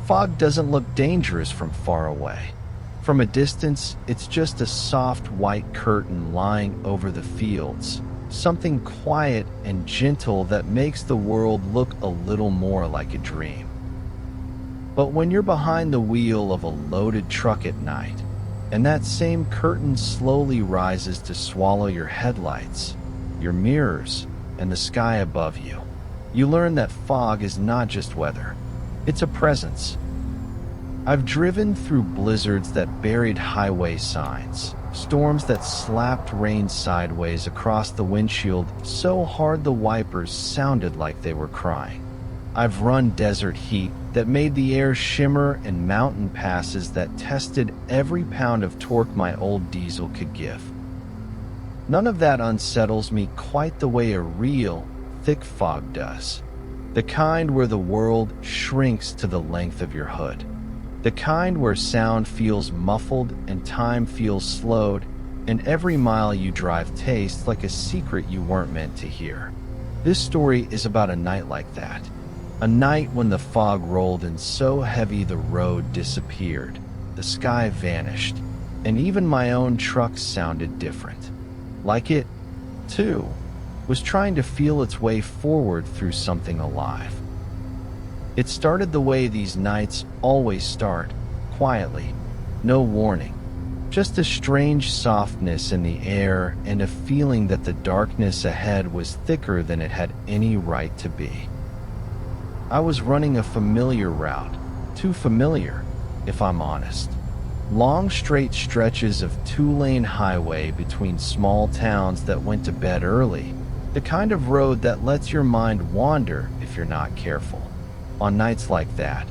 Fog doesn't look dangerous from far away. From a distance, it's just a soft white curtain lying over the fields, something quiet and gentle that makes the world look a little more like a dream. But when you're behind the wheel of a loaded truck at night, and that same curtain slowly rises to swallow your headlights, your mirrors, and the sky above you, you learn that fog is not just weather, it's a presence. I've driven through blizzards that buried highway signs, storms that slapped rain sideways across the windshield so hard the wipers sounded like they were crying. I've run desert heat that made the air shimmer and mountain passes that tested every pound of torque my old diesel could give. None of that unsettles me quite the way a real, thick fog does. The kind where the world shrinks to the length of your hood. The kind where sound feels muffled and time feels slowed, and every mile you drive tastes like a secret you weren't meant to hear. This story is about a night like that. A night when the fog rolled in so heavy the road disappeared, the sky vanished, and even my own truck sounded different. Like it, too, was trying to feel its way forward through something alive. It started the way these nights always start, quietly, no warning. Just a strange softness in the air and a feeling that the darkness ahead was thicker than it had any right to be. I was running a familiar route, too familiar, if I'm honest. Long straight stretches of two-lane highway between small towns that went to bed early, the kind of road that lets your mind wander if you're not careful. On nights like that,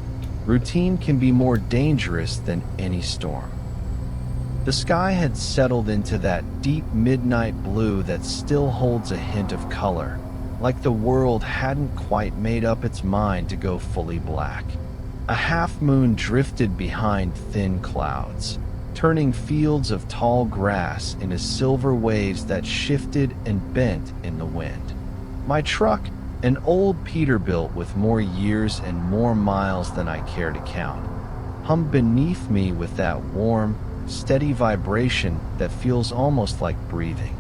routine can be more dangerous than any storm. The sky had settled into that deep midnight blue that still holds a hint of color, like the world hadn't quite made up its mind to go fully black. A half-moon drifted behind thin clouds, turning fields of tall grass into silver waves that shifted and bent in the wind. My truck, an old Peterbilt with more years and more miles than I care to count, hummed beneath me with that warm, steady vibration that feels almost like breathing.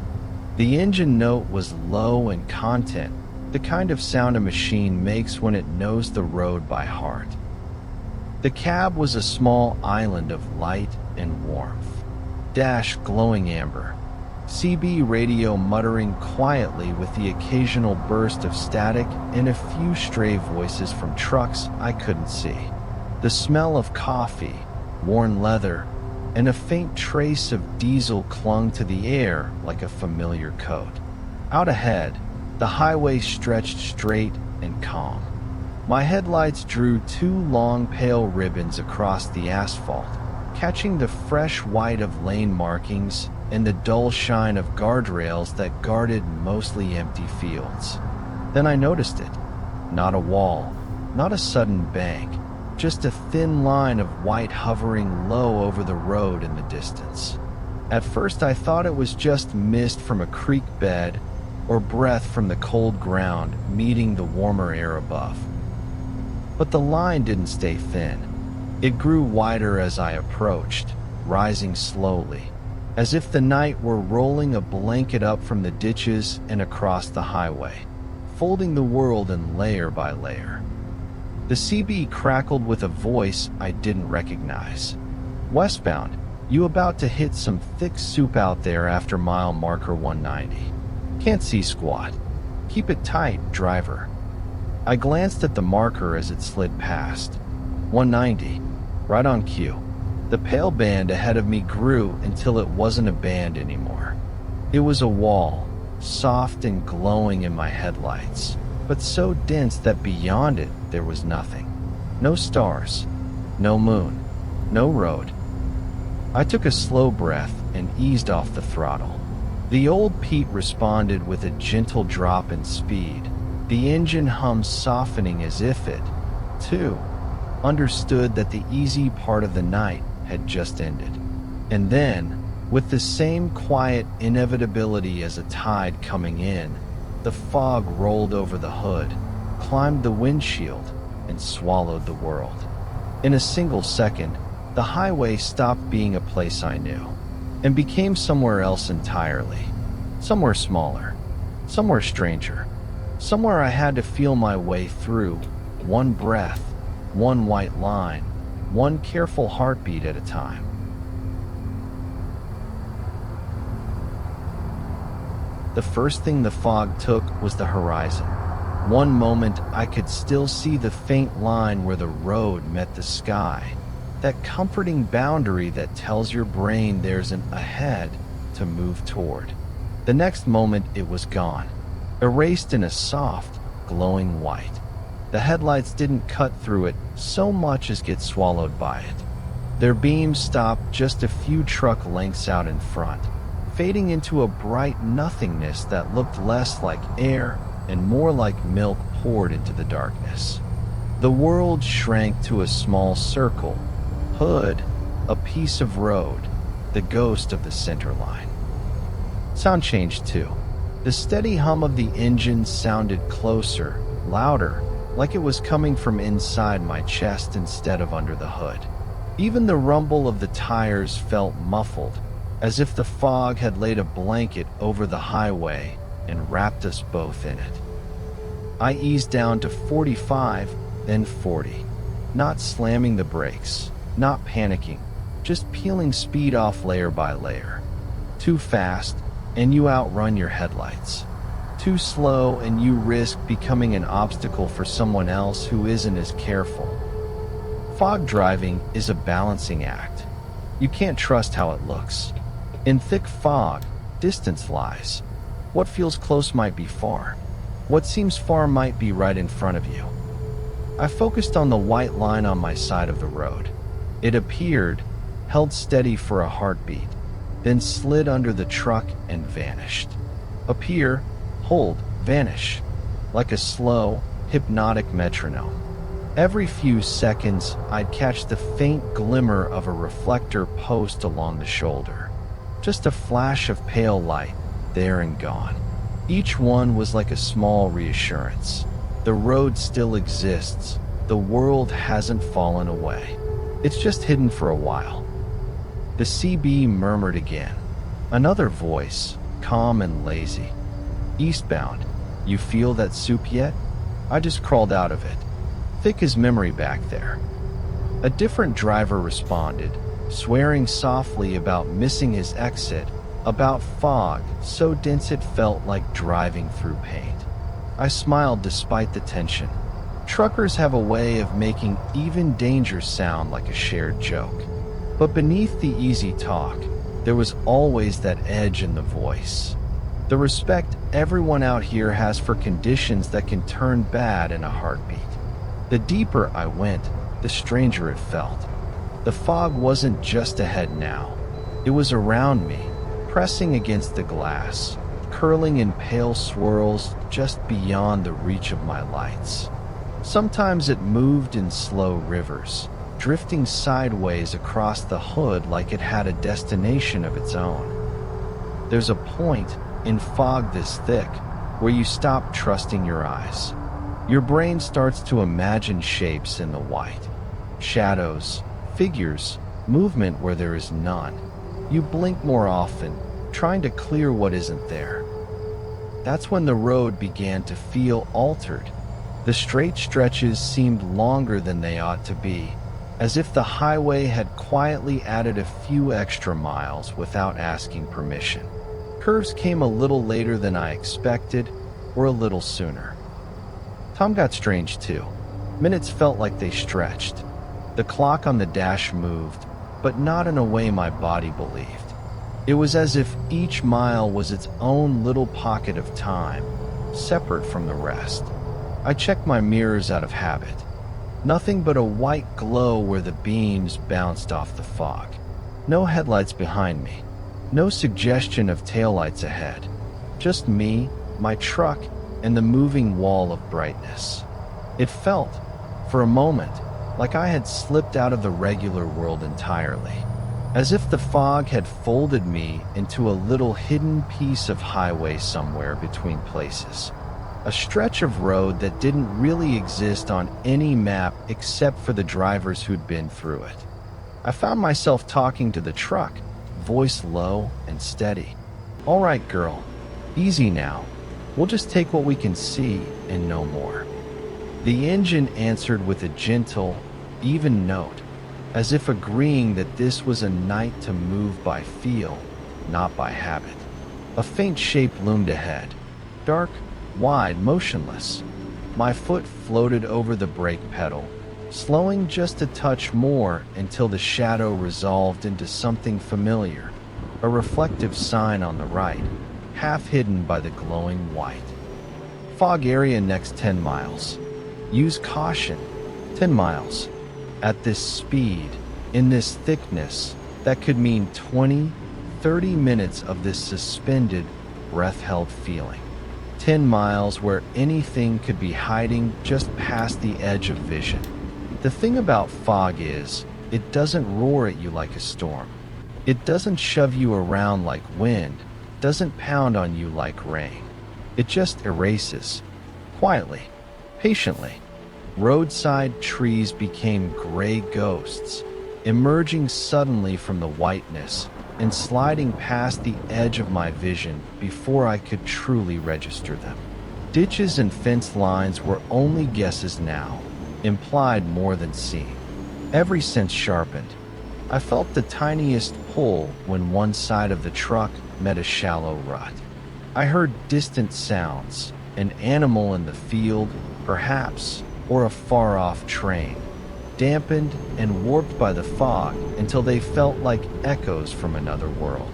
The engine note was low and content, the kind of sound a machine makes when it knows the road by heart. The cab was a small island of light and warmth. Dash glowing amber. CB radio muttering quietly with the occasional burst of static and a few stray voices from trucks I couldn't see. The smell of coffee, worn leather, and a faint trace of diesel clung to the air like a familiar coat. Out ahead, the highway stretched straight and calm. My headlights drew two long pale ribbons across the asphalt, catching the fresh white of lane markings and the dull shine of guardrails that guarded mostly empty fields. Then I noticed it. Not a wall, not a sudden bank, just a thin line of white hovering low over the road in the distance. At first I thought it was just mist from a creek bed or breath from the cold ground meeting the warmer air above. But the line didn't stay thin. It grew wider as I approached, rising slowly, as if the night were rolling a blanket up from the ditches and across the highway, folding the world in layer by layer. The CB crackled with a voice I didn't recognize. "Westbound, you about to hit some thick soup out there after mile marker 190. Can't see squat. Keep it tight, driver." I glanced at the marker as it slid past. 190, right on cue. The pale band ahead of me grew until it wasn't a band anymore. It was a wall, soft and glowing in my headlights, but so dense that beyond it there was nothing. No stars, no moon, no road. I took a slow breath and eased off the throttle. The old Pete responded with a gentle drop in speed, the engine hum softening as if it, too, understood that the easy part of the night had just ended. And then, with the same quiet inevitability as a tide coming in, the fog rolled over the hood, climbed the windshield, and swallowed the world. In a single second, the highway stopped being a place I knew and became somewhere else entirely. Somewhere smaller, somewhere stranger, somewhere I had to feel my way through, one breath, one white line, one careful heartbeat at a time. The first thing the fog took was the horizon. One moment I could still see the faint line where the road met the sky, that comforting boundary that tells your brain there's an ahead to move toward. The next moment it was gone, erased in a soft, glowing white. The headlights didn't cut through it so much as get swallowed by it. Their beams stopped just a few truck lengths out in front, fading into a bright nothingness that looked less like air and more like milk poured into the darkness. The world shrank to a small circle, hood, a piece of road, the ghost of the center line. Sound changed too. The steady hum of the engine sounded closer, louder, like it was coming from inside my chest instead of under the hood. Even the rumble of the tires felt muffled, as if the fog had laid a blanket over the highway and wrapped us both in it. I eased down to 45, then 40, not slamming the brakes, not panicking, just peeling speed off layer by layer. Too fast, and you outrun your headlights. Too slow, and you risk becoming an obstacle for someone else who isn't as careful. Fog driving is a balancing act. You can't trust how it looks. In thick fog, distance lies. What feels close might be far. What seems far might be right in front of you. I focused on the white line on my side of the road. It appeared, held steady for a heartbeat, then slid under the truck and vanished. Appear, hold, vanish, like a slow, hypnotic metronome. Every few seconds, I'd catch the faint glimmer of a reflector post along the shoulder. Just a flash of pale light, there and gone. Each one was like a small reassurance. The road still exists. The world hasn't fallen away. It's just hidden for a while. The CB murmured again. Another voice, calm and lazy. Eastbound. You feel that soup yet? I just crawled out of it. Thick as memory back there. A different driver responded, swearing softly about missing his exit, about fog so dense it felt like driving through paint. I smiled despite the tension. Truckers have a way of making even danger sound like a shared joke. But beneath the easy talk, there was always that edge in the voice. The respect everyone out here has for conditions that can turn bad in a heartbeat. The deeper I went, the stranger it felt. The fog wasn't just ahead now. It was around me, pressing against the glass, curling in pale swirls just beyond the reach of my lights. Sometimes it moved in slow rivers, drifting sideways across the hood like it had a destination of its own. There's a point in fog this thick where you stop trusting your eyes. Your brain starts to imagine shapes in the white. Shadows, figures, movement where there is none. You blink more often, trying to clear what isn't there. That's when the road began to feel altered. The straight stretches seemed longer than they ought to be, as if the highway had quietly added a few extra miles without asking permission. Curves came a little later than I expected, or a little sooner. Time got strange too. Minutes felt like they stretched. The clock on the dash moved, but not in a way my body believed. It was as if each mile was its own little pocket of time, separate from the rest. I checked my mirrors out of habit. Nothing but a white glow where the beams bounced off the fog. No headlights behind me. No suggestion of taillights ahead. Just me, my truck, and the moving wall of brightness. It felt, for a moment, like I had slipped out of the regular world entirely. As if the fog had folded me into a little hidden piece of highway somewhere between places. a stretch of road that didn't really exist on any map except for the drivers who'd been through it. I found myself talking to the truck, voice low and steady. "All right, girl, easy now. We'll just take what we can see and no more." The engine answered with a gentle, even note, as if agreeing that this was a night to move by feel, not by habit. A faint shape loomed ahead, dark, wide, motionless. My foot floated over the brake pedal, slowing just a touch more until the shadow resolved into something familiar, a reflective sign on the right, half hidden by the glowing white. "Fog area next 10 miles. Use caution." 10 miles. At this speed, in this thickness, that could mean 20, 30 minutes of this suspended, breath-held feeling. 10 miles where anything could be hiding just past the edge of vision. The thing about fog is, it doesn't roar at you like a storm. It doesn't shove you around like wind, doesn't pound on you like rain. It just erases, quietly, patiently. Roadside trees became gray ghosts, emerging suddenly from the whiteness and sliding past the edge of my vision before I could truly register them. Ditches and fence lines were only guesses now, implied more than seen. Every sense sharpened. I felt the tiniest pull when one side of the truck met a shallow rut. I heard distant sounds, an animal in the field, perhaps, or a far-off train, dampened and warped by the fog until they felt like echoes from another world.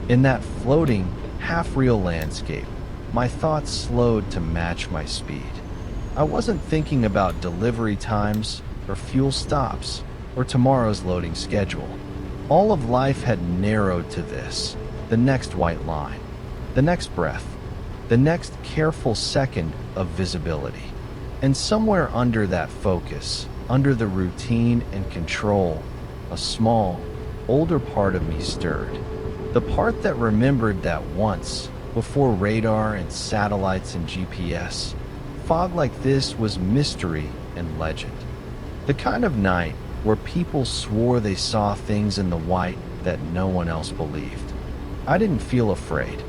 In that floating, half-real landscape, my thoughts slowed to match my speed. I wasn't thinking about delivery times, or fuel stops, or tomorrow's loading schedule. All of life had narrowed to this, the next white line, the next breath, the next careful second of visibility. And somewhere under that focus, under the routine and control, a small, older part of me stirred. The part that remembered that once, before radar and satellites and GPS, fog like this was mystery and legend. The kind of night where people swore they saw things in the white that no one else believed. I didn't feel afraid,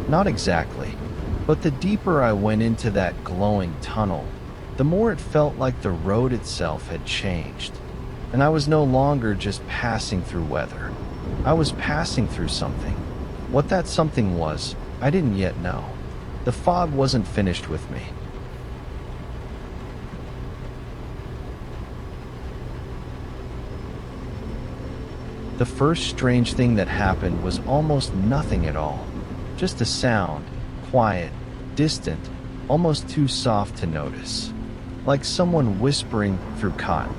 not exactly, but the deeper I went into that glowing tunnel, the more it felt like the road itself had changed, and I was no longer just passing through weather. I was passing through something. What that something was, I didn't yet know. The fog wasn't finished with me. The first strange thing that happened was almost nothing at all. Just a sound, quiet, distant, almost too soft to notice. Like someone whispering through cotton.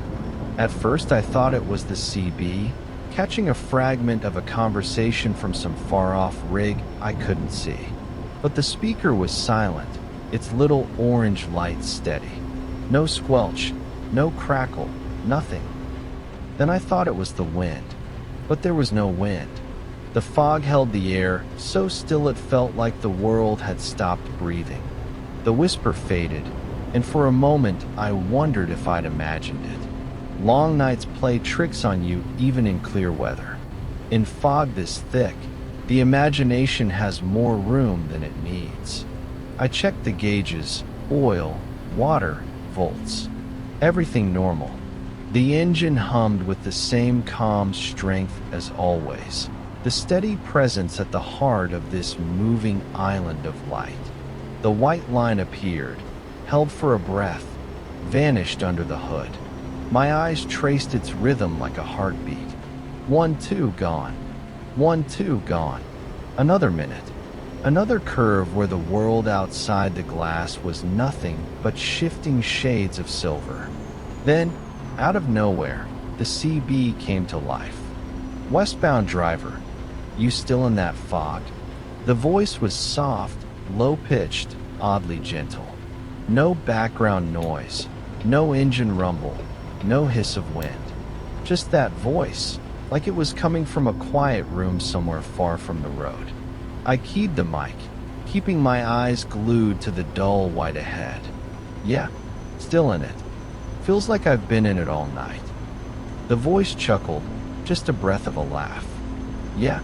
At first I thought it was the CB, catching a fragment of a conversation from some far-off rig I couldn't see. But the speaker was silent, its little orange light steady. No squelch, no crackle, nothing. Then I thought it was the wind, but there was no wind. The fog held the air, so still it felt like the world had stopped breathing. The whisper faded, and for a moment I wondered if I'd imagined it. Long nights play tricks on you even in clear weather. In fog this thick, the imagination has more room than it needs. I checked the gauges, oil, water, volts. Everything normal. The engine hummed with the same calm strength as always. The steady presence at the heart of this moving island of light. The white line appeared, held for a breath, vanished under the hood. My eyes traced its rhythm like a heartbeat. 1, 2, gone. 1, 2, gone. Another minute. Another curve where the world outside the glass was nothing but shifting shades of silver. Then, out of nowhere, the CB came to life. "Westbound driver, you still in that fog?" The voice was soft, low-pitched, oddly gentle. No background noise, no engine rumble, no hiss of wind. Just that voice, like it was coming from a quiet room somewhere far from the road. I keyed the mic, keeping my eyes glued to the dull white ahead. Yeah, still in it. Feels like I've been in it all night. The voice chuckled, just a breath of a laugh. Yeah,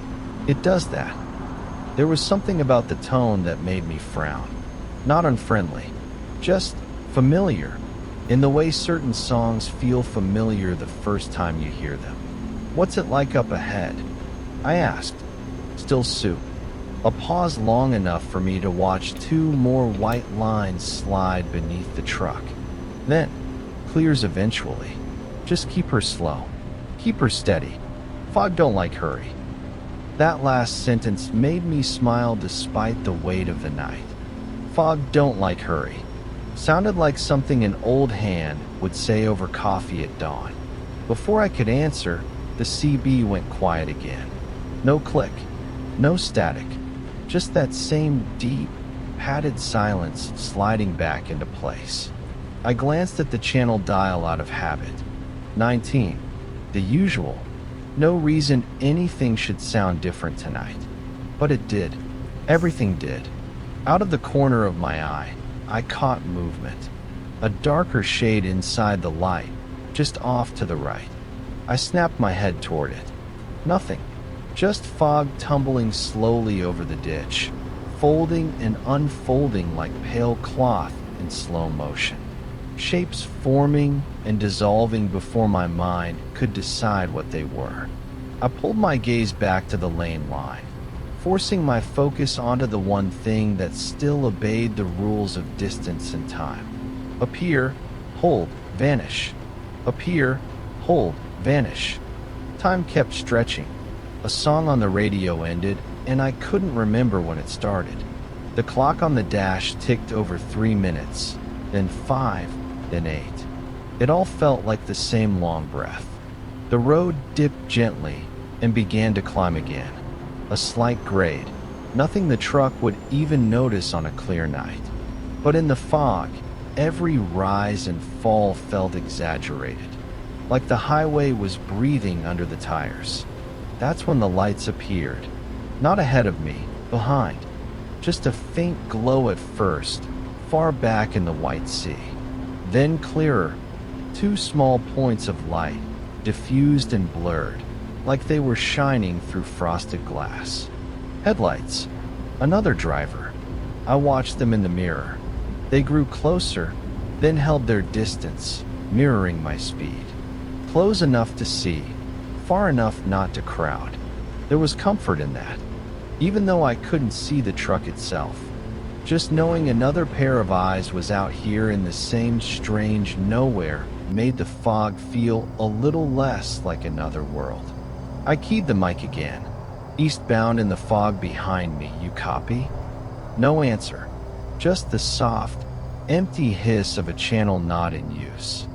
it does that. There was something about the tone that made me frown. Not unfriendly, just familiar, in the way certain songs feel familiar the first time you hear them. What's it like up ahead? I asked. Still soup. A pause long enough for me to watch two more white lines slide beneath the truck. Then, clears eventually. Just keep her slow. Keep her steady. Fog don't like hurry. That last sentence made me smile despite the weight of the night. Fog don't like hurry. Sounded like something an old hand would say over coffee at dawn. Before I could answer, the CB went quiet again. No click, no static, just that same deep, padded silence sliding back into place. I glanced at the channel dial out of habit. 19, the usual. No reason anything should sound different tonight. But it did. Everything did. Out of the corner of my eye, I caught movement. A darker shade inside the light, just off to the right. I snapped my head toward it. Nothing. Just fog tumbling slowly over the ditch, folding and unfolding like pale cloth in slow motion. Shapes forming and dissolving before my mind could decide what they were. I pulled my gaze back to the lane line, forcing my focus onto the one thing that still obeyed the rules of distance and time. Appear, hold, vanish. Appear, hold, vanish. Time kept stretching. A song on the radio ended, and I couldn't remember when it started. The clock on the dash ticked over 3 minutes, then 5, then 8. It all felt like the same long breath. The road dipped gently and began to climb again. A slight grade, nothing the truck would even notice on a clear night. But in the fog, every rise and fall felt exaggerated, like the highway was breathing under the tires. That's when the lights appeared. Not ahead of me, behind. Just a faint glow at first, far back in the white sea. Then clearer, 2 small points of light, diffused and blurred, like they were shining through frosted glass. Headlights. Another driver. I watched them in the mirror. They grew closer, then held their distance, mirroring my speed. Close enough to see, far enough not to crowd. There was comfort in that, even though I couldn't see the truck itself. Just knowing another pair of eyes was out here in the same strange nowhere made the fog feel a little less like another world. I keyed the mic again. Eastbound in the fog behind me, you copy? No answer. Just the soft, empty hiss of a channel not in use.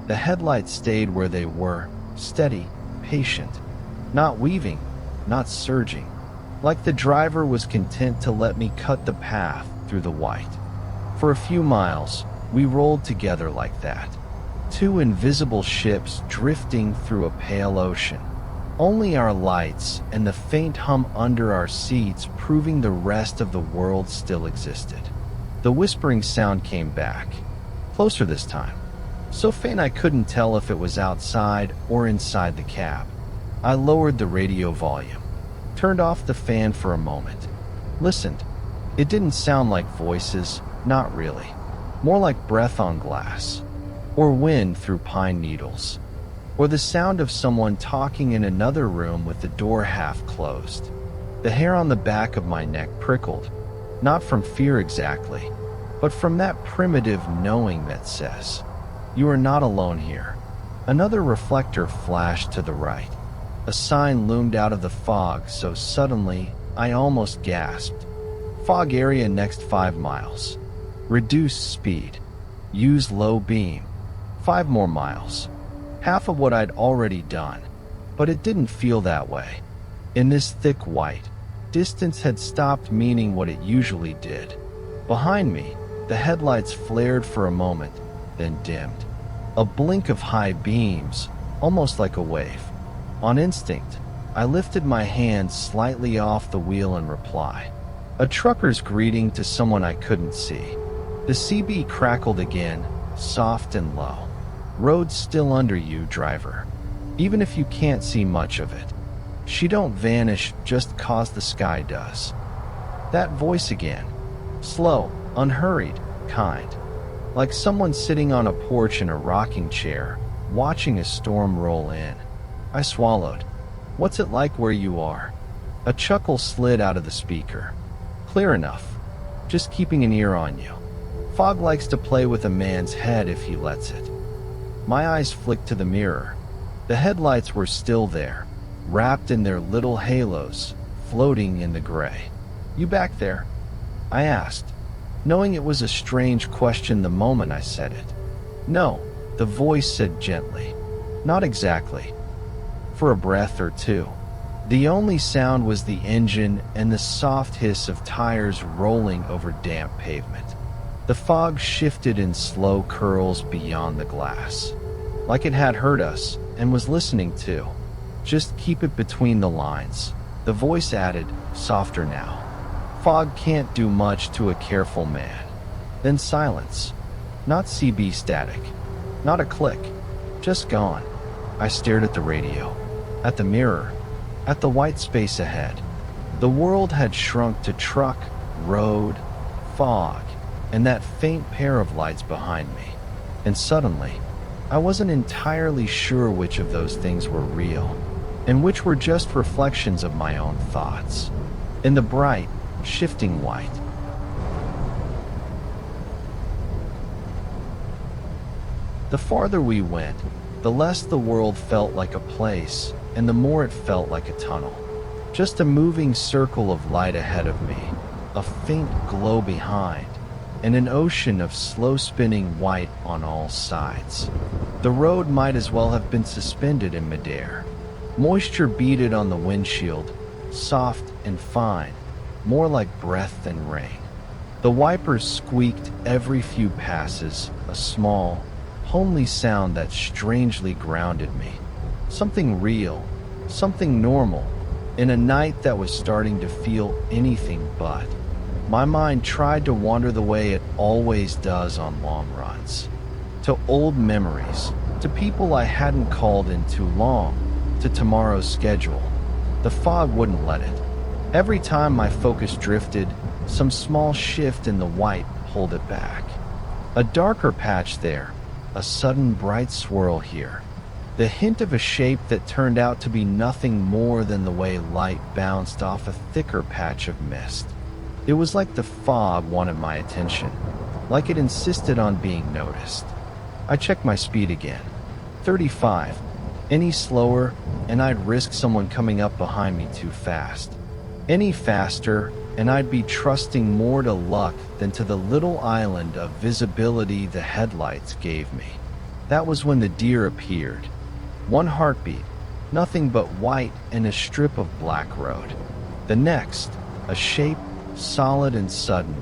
The headlights stayed where they were, steady, patient. Not weaving, not surging. Like the driver was content to let me cut the path through the white. For a few miles, we rolled together like that. 2 invisible ships drifting through a pale ocean. Only our lights and the faint hum under our seats proving the rest of the world still existed. The whispering sound came back, closer this time. So faint I couldn't tell if it was outside or inside the cab. I lowered the radio volume, turned off the fan for a moment, listened. It didn't sound like voices, not really. More like breath on glass, or wind through pine needles, or the sound of someone talking in another room with the door half closed. The hair on the back of my neck prickled, not from fear exactly, but from that primitive knowing that says, you are not alone here. Another reflector flashed to the right. A sign loomed out of the fog so suddenly I almost gasped. Fog area next 5 miles. Reduce speed. Use low beam. 5 more miles. Half of what I'd already done, but it didn't feel that way. In this thick white, distance had stopped meaning what it usually did. Behind me, the headlights flared for a moment, then dimmed. A blink of high beams, almost like a wave. On instinct, I lifted my hand slightly off the wheel in reply. A trucker's greeting to someone I couldn't see. The CB crackled again, soft and low. "Road's still under you, driver. Even if you can't see much of it. She don't vanish just 'cause the sky does." That voice again. Slow, unhurried, kind. Like someone sitting on a porch in a rocking chair, watching a storm roll in. I swallowed. "What's it like where you are?" A chuckle slid out of the speaker. "Clear enough. Just keeping an ear on you. Fog likes to play with a man's head if he lets it." My eyes flicked to the mirror. The headlights were still there, wrapped in their little halos, floating in the gray. "You back there?" I asked, knowing it was a strange question the moment I said it. "No," the voice said gently. "Not exactly." For a breath or two. The only sound was the engine and the soft hiss of tires rolling over damp pavement. The fog shifted in slow curls beyond the glass, like it had heard us and was listening too. "Just keep it between the lines," the voice added, softer now. "Fog can't do much to a careful man." Then silence. Not CB static. Not a click. Just gone. I stared at the radio, at the mirror, at the white space ahead. The world had shrunk to truck, road, fog, and that faint pair of lights behind me. And suddenly, I wasn't entirely sure which of those things were real, and which were just reflections of my own thoughts. In the bright, shifting white. The farther we went, the less the world felt like a place, and the more it felt like a tunnel. Just a moving circle of light ahead of me, a faint glow behind, and an ocean of slow-spinning white on all sides. The road might as well have been suspended in midair. Moisture beaded on the windshield, soft and fine, more like breath than rain. The wipers squeaked every few passes, a small, homely sound that strangely grounded me. Something real, something normal, in a night that was starting to feel anything but. My mind tried to wander the way it always does on long runs. To old memories, to people I hadn't called in too long, to tomorrow's schedule. The fog wouldn't let it. Every time my focus drifted, some small shift in the white pulled it back. A darker patch there, a sudden bright swirl here. The hint of a shape that turned out to be nothing more than the way light bounced off a thicker patch of mist. It was like the fog wanted my attention, like it insisted on being noticed. I checked my speed again. 35. Any slower, and I'd risk someone coming up behind me too fast. Any faster, and I'd be trusting more to luck than to the little island of visibility the headlights gave me. That was when the deer appeared. One heartbeat, nothing but white and a strip of black road. The next, a shape, solid and sudden,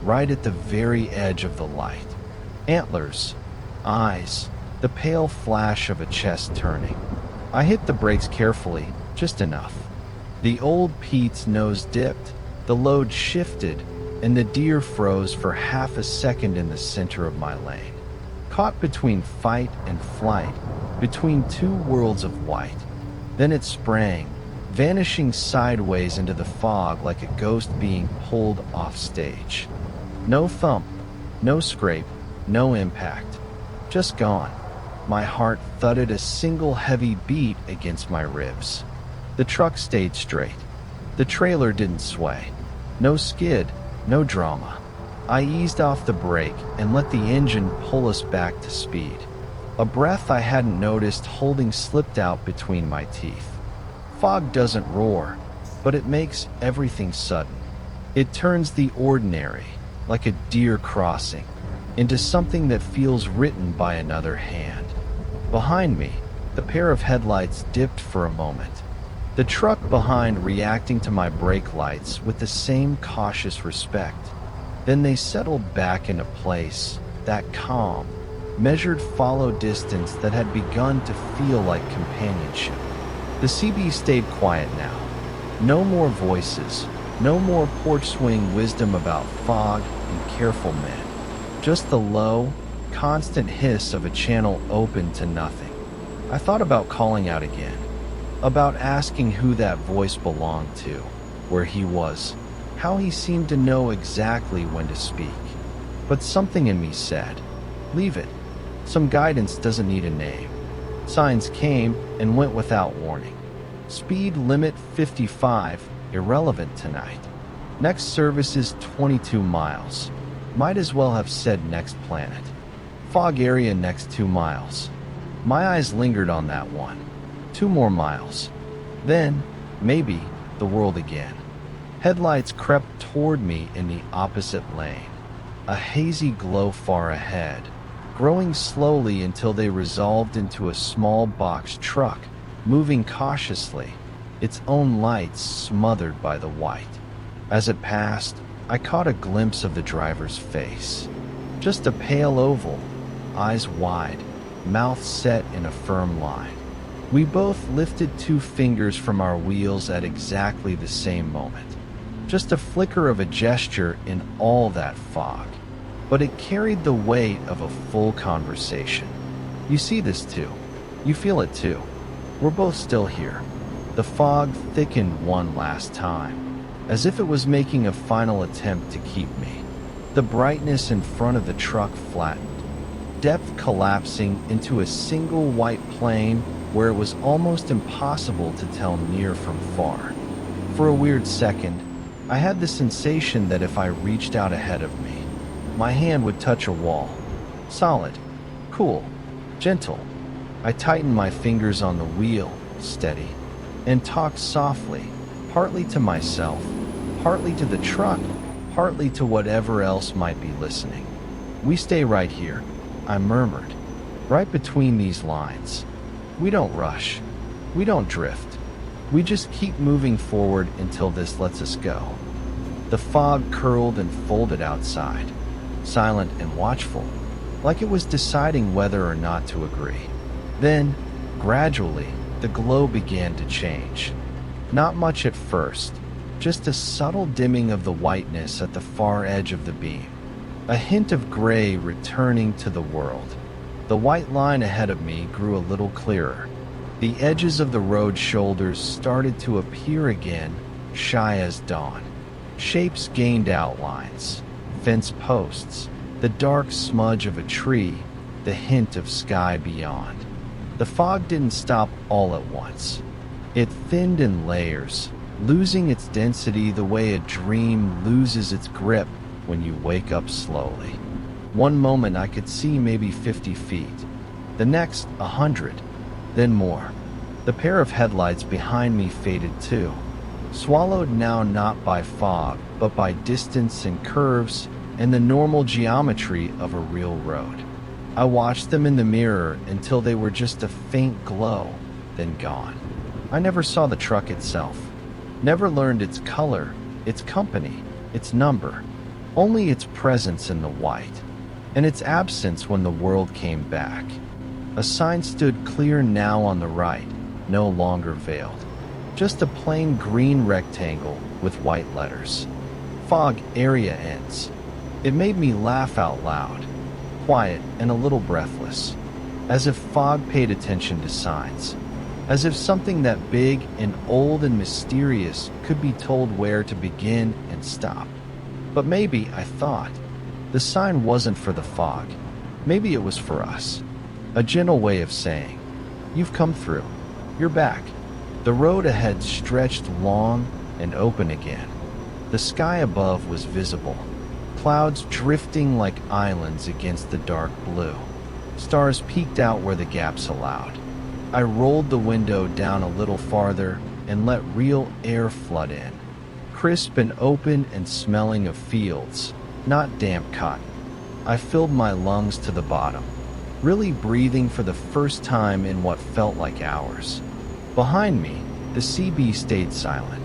right at the very edge of the light. Antlers, eyes, the pale flash of a chest turning. I hit the brakes carefully, just enough. The old Pete's nose dipped, the load shifted, and the deer froze for half a second in the center of my lane. Caught between fight and flight, between two worlds of white. Then it sprang, vanishing sideways into the fog like a ghost being pulled off stage. No thump, no scrape, no impact. Just gone. My heart thudded a single heavy beat against my ribs. The truck stayed straight. The trailer didn't sway. No skid, no drama. I eased off the brake and let the engine pull us back to speed. A breath I hadn't noticed holding slipped out between my teeth. Fog doesn't roar, but it makes everything sudden. It turns the ordinary, like a deer crossing, into something that feels written by another hand. Behind me, the pair of headlights dipped for a moment. The truck behind reacting to my brake lights with the same cautious respect. Then they settled back into place, that calm, measured follow distance that had begun to feel like companionship. The CB stayed quiet now. No more voices, No more porch swing wisdom about fog and careful men. Just the low, constant hiss of a channel open to nothing. I thought about calling out again, about asking who that voice belonged to, where he was, how he seemed to know exactly when to speak. But something in me said, leave it. Some guidance doesn't need a name. Signs came and went without warning. Speed limit 55, irrelevant tonight. Next service is 22 miles. Might as well have said next planet. Fog area next 2 miles. My eyes lingered on that one. 2 more miles. Then, maybe, the world again. Headlights crept toward me in the opposite lane. A hazy glow far ahead, growing slowly until they resolved into a small box truck, moving cautiously, its own lights smothered by the white. As it passed, I caught a glimpse of the driver's face. Just a pale oval, eyes wide, mouth set in a firm line. We both lifted 2 fingers from our wheels at exactly the same moment. Just a flicker of a gesture in all that fog. But it carried the weight of a full conversation. You see this too. You feel it too. We're both still here. The fog thickened one last time, as if it was making a final attempt to keep me. The brightness in front of the truck flattened, depth collapsing into a single white plane where it was almost impossible to tell near from far. For a weird second, I had the sensation that if I reached out ahead of me, my hand would touch a wall. Solid, cool, gentle. I tightened my fingers on the wheel, steady, and talked softly, partly to myself, partly to the truck, partly to whatever else might be listening. We stay right here, I murmured, right between these lines. We don't rush. We don't drift. We just keep moving forward until this lets us go. The fog curled and folded outside, silent and watchful, like it was deciding whether or not to agree. Then, gradually, the glow began to change. Not much at first, just a subtle dimming of the whiteness at the far edge of the beam. A hint of gray returning to the world. The white line ahead of me grew a little clearer. The edges of the road shoulders started to appear again, shy as dawn. Shapes gained outlines. Fence posts, the dark smudge of a tree, the hint of sky beyond. The fog didn't stop all at once. It thinned in layers, losing its density the way a dream loses its grip when you wake up slowly. One moment I could see maybe 50 feet, the next 100, then more. The pair of headlights behind me faded too, swallowed now not by fog, but by distance and curves and the normal geometry of a real road. I watched them in the mirror until they were just a faint glow, then gone. I never saw the truck itself, never learned its color, its company, its number, only its presence in the white, and its absence when the world came back. A sign stood clear now on the right, no longer veiled. Just a plain green rectangle with white letters. Fog area ends. It made me laugh out loud, quiet and a little breathless, as if fog paid attention to signs, as if something that big and old and mysterious could be told where to begin and stop. But maybe, I thought, the sign wasn't for the fog. Maybe it was for us. A gentle way of saying, you've come through. You're back. The road ahead stretched long and open again. The sky above was visible, clouds drifting like islands against the dark blue. Stars peeked out where the gaps allowed. I rolled the window down a little farther and let real air flood in, crisp and open and smelling of fields, not damp cotton. I filled my lungs to the bottom, really breathing for the first time in what felt like hours. Behind me, the CB stayed silent.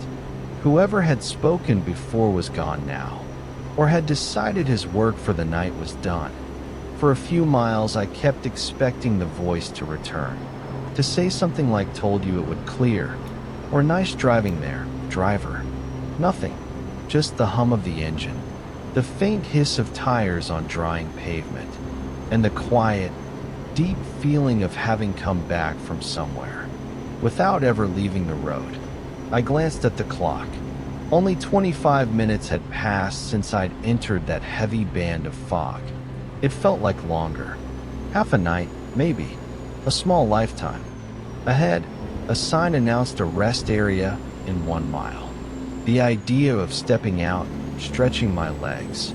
Whoever had spoken before was gone now, or had decided his work for the night was done. For a few miles, I kept expecting the voice to return, to say something like "told you it would clear," or "nice driving there, driver." Nothing. just the hum of the engine, the faint hiss of tires on drying pavement, and the quiet, deep feeling of having come back from somewhere, without ever leaving the road. I glanced at the clock. Only 25 minutes had passed since I'd entered that heavy band of fog. It felt like longer. Half a night, maybe. A small lifetime. Ahead, a sign announced a rest area in 1 mile. The idea of stepping out, stretching my legs,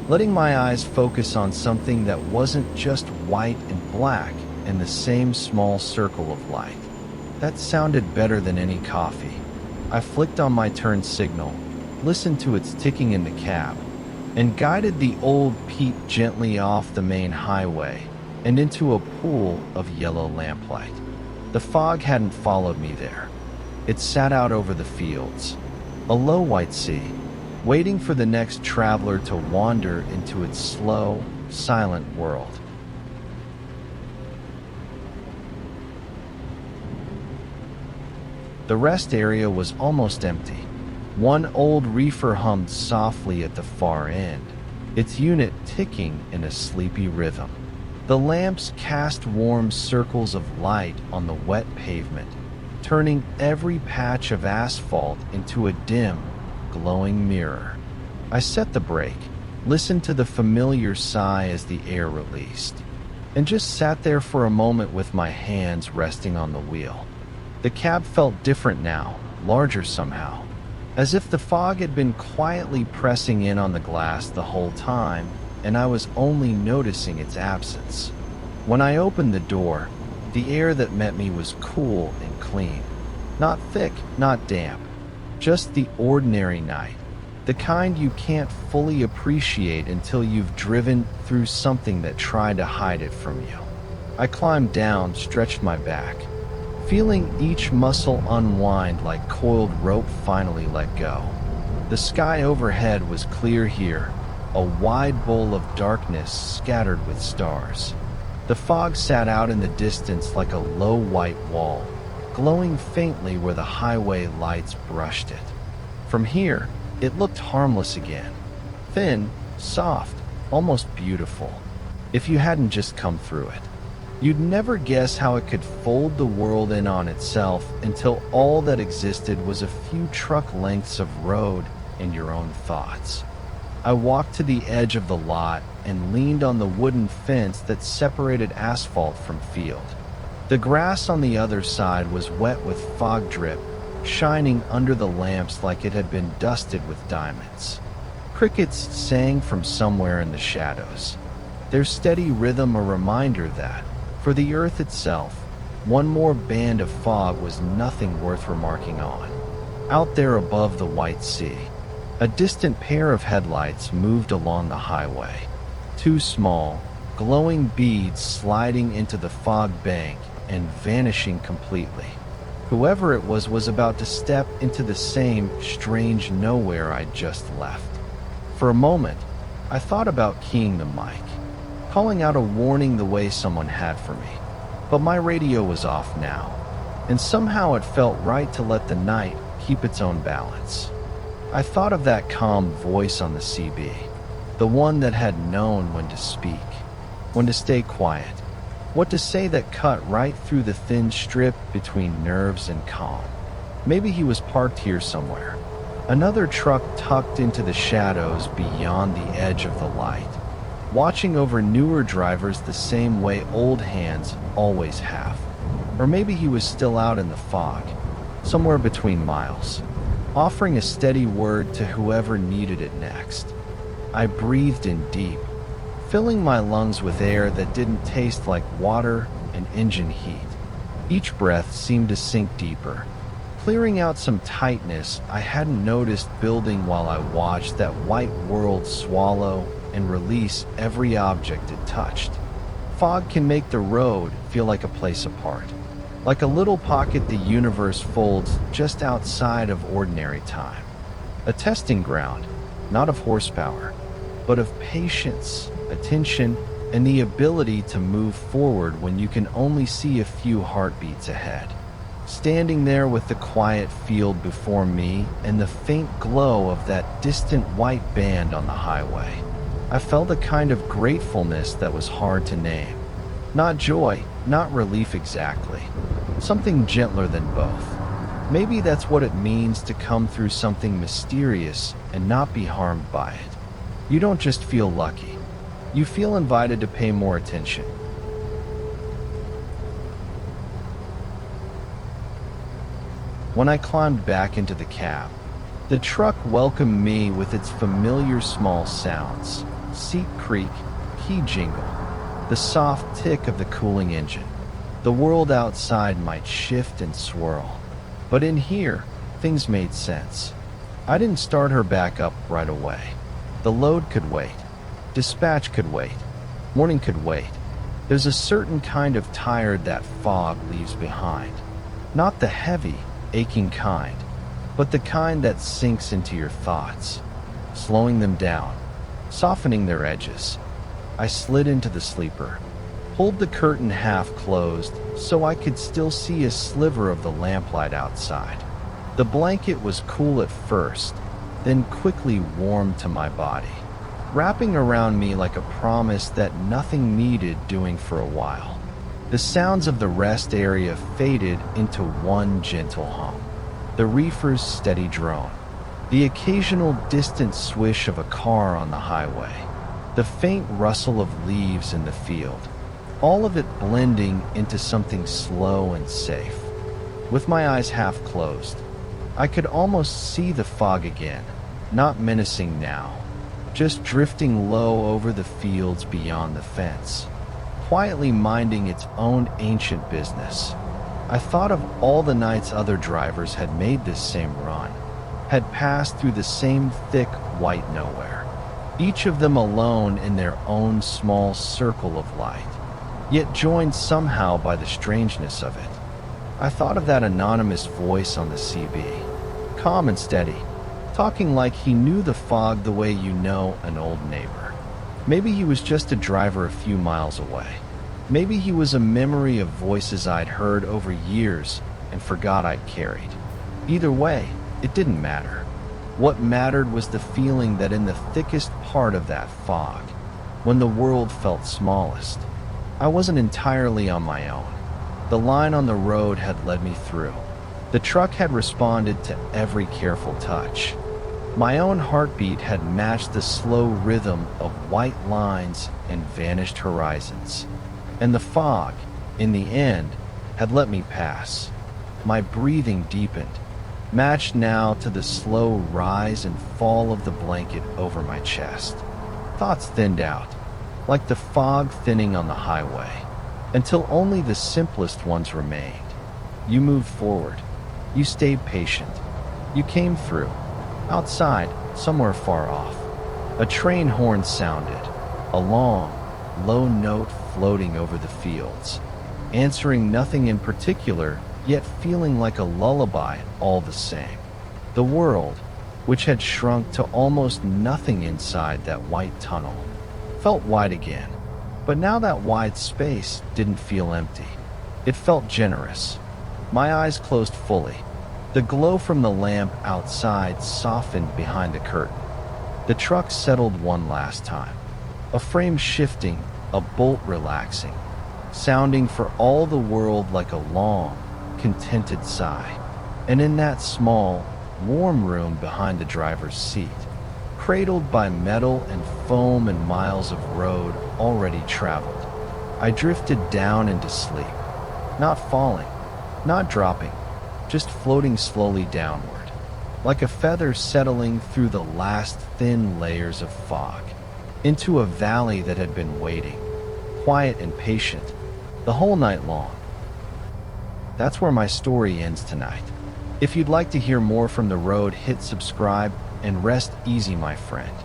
letting my eyes focus on something that wasn't just white and black in the same small circle of light. That sounded better than any coffee. I flicked on my turn signal, listened to its ticking in the cab, and guided the old Pete gently off the main highway and into a pool of yellow lamplight. The fog hadn't followed me there. It sat out over the fields, a low white sea, waiting for the next traveler to wander into its slow, silent world. The rest area was almost empty. One old reefer hummed softly at the far end, its unit ticking in a sleepy rhythm. The lamps cast warm circles of light on the wet pavement, turning every patch of asphalt into a dim, glowing mirror. I set the brake, listened to the familiar sigh as the air released, and just sat there for a moment with my hands resting on the wheel. The cab felt different now, larger somehow, as if the fog had been quietly pressing in on the glass the whole time, and I was only noticing its absence. When I opened the door, the air that met me was cool and clean. Not thick, not damp, just the ordinary night, the kind you can't fully appreciate until you've driven through something that tried to hide it from you. I climbed down, stretched my back, feeling each muscle unwind like coiled rope finally let go. The sky overhead was clear here, a wide bowl of darkness scattered with stars. The fog sat out in the distance like a low white wall, glowing faintly where the highway lights brushed it. From here, it looked harmless again. Thin, soft, almost beautiful. If you hadn't just come through it, you'd never guess how it could fold the world in on itself until all that existed was a few truck lengths of road and your own thoughts. I walked to the edge of the lot and leaned on the wooden fence that separated asphalt from field. The grass on the other side was wet with fog drip, shining under the lamps like it had been dusted with diamonds. Crickets sang from somewhere in the shadows, their steady rhythm a reminder that, for the earth itself, one more band of fog was nothing worth remarking on. Out there above the white sea, a distant pair of headlights moved along the highway. Two small, glowing beads sliding into the fog bank and vanishing completely. Whoever it was about to step into the same strange nowhere I'd just left. For a moment, I thought about keying the mic, calling out a warning the way someone had for me. But my radio was off now, and somehow it felt right to let the night keep its own balance. I thought of that calm voice on the CB, the one that had known when to speak, when to stay quiet, what to say that cut right through the thin strip between nerves and calm. Maybe he was parked here somewhere, another truck tucked into the shadows beyond the edge of the light, watching over newer drivers the same way old hands always have. Or maybe he was still out in the fog, somewhere between miles, offering a steady word to whoever needed it next. I breathed in deep, filling my lungs with air that didn't taste like water and engine heat. Each breath seemed to sink deeper, clearing out some tightness I hadn't noticed building while I watched that white world swallow and release every object it touched. Fog can make the road feel like a place apart, like a little pocket the universe folds just outside of ordinary time. A testing ground, not of horsepower, but of patience, attention, and the ability to move forward when you can only see a few heartbeats ahead. standing there with the quiet field before me and the faint glow of that distant white band on the highway. I felt a kind of gratefulness that was hard to name. Not joy, not relief exactly. Something gentler than both. Maybe that's what it means to come through something mysterious and not be harmed by it. You don't just feel lucky. You feel invited to pay more attention. When I climbed back into the cab, the truck welcomed me with its familiar small sounds. Seat creak, key jingle, the soft tick of the cooling engine. The world outside might shift and swirl, but in here, things made sense. I didn't start her back up right away. The load could wait. Dispatch could wait. Morning could wait. There's a certain kind of tired that fog leaves behind. Not the heavy, aching kind, but the kind that sinks into your thoughts, slowing them down, softening their edges. I slid into the sleeper, pulled the curtain half closed so I could still see a sliver of the lamplight outside. The blanket was cool at first, then quickly warmed to my body, wrapping around me like a promise that nothing needed doing for a while. The sounds of the rest area faded into one gentle hum, the reefer's steady drone, the occasional distant swish of a car on the highway, the faint rustle of leaves in the field, all of it blending into something slow and safe. With my eyes half closed, I could almost see the fog again, not menacing now, just drifting low over the fields beyond the fence, quietly minding its own ancient business. I thought of all the nights other drivers had made this same run, had passed through the same thick white nowhere, each of them alone in their own small circle of light, yet joined somehow by the strangeness of it. I thought of that anonymous voice on the CB, calm and steady, talking like he knew the fog the way you know an old neighbor. Maybe he was just a driver a few miles away. Maybe he was a memory of voices I'd heard over years and forgot I'd carried. Either way, it didn't matter. What mattered was the feeling that in the thickest part of that fog, when the world felt smallest, I wasn't entirely on my own. The line on the road had led me through. The truck had responded to every careful touch. My own heartbeat had matched the slow rhythm of white lines and vanished horizons. And the fog, in the end, had let me pass. My breathing deepened, matched now to the slow rise and fall of the blanket over my chest. Thoughts thinned out, like the fog thinning on the highway, until only the simplest ones remained. You moved forward. You stayed patient. You came through. Outside, somewhere far off, a train horn sounded, a long, low note floating over the fields, answering nothing in particular, yet feeling like a lullaby all the same. The world, which had shrunk to almost nothing inside that white tunnel, felt wide again. But now that wide space didn't feel empty. It felt generous. My eyes closed fully. The glow from the lamp outside softened behind the curtain. The truck settled one last time. A frame shifting, a bolt relaxing, sounding for all the world like a long, contented sigh. And in that small, warm room behind the driver's seat, cradled by metal and foam and miles of road already traveled, I drifted down into sleep. Not falling, not dropping, just floating slowly downward, like a feather settling through the last thin layers of fog, into a valley that had been waiting, quiet and patient, the whole night long. That's where my story ends tonight. If you'd like to hear more from the road, hit subscribe and rest easy, my friend.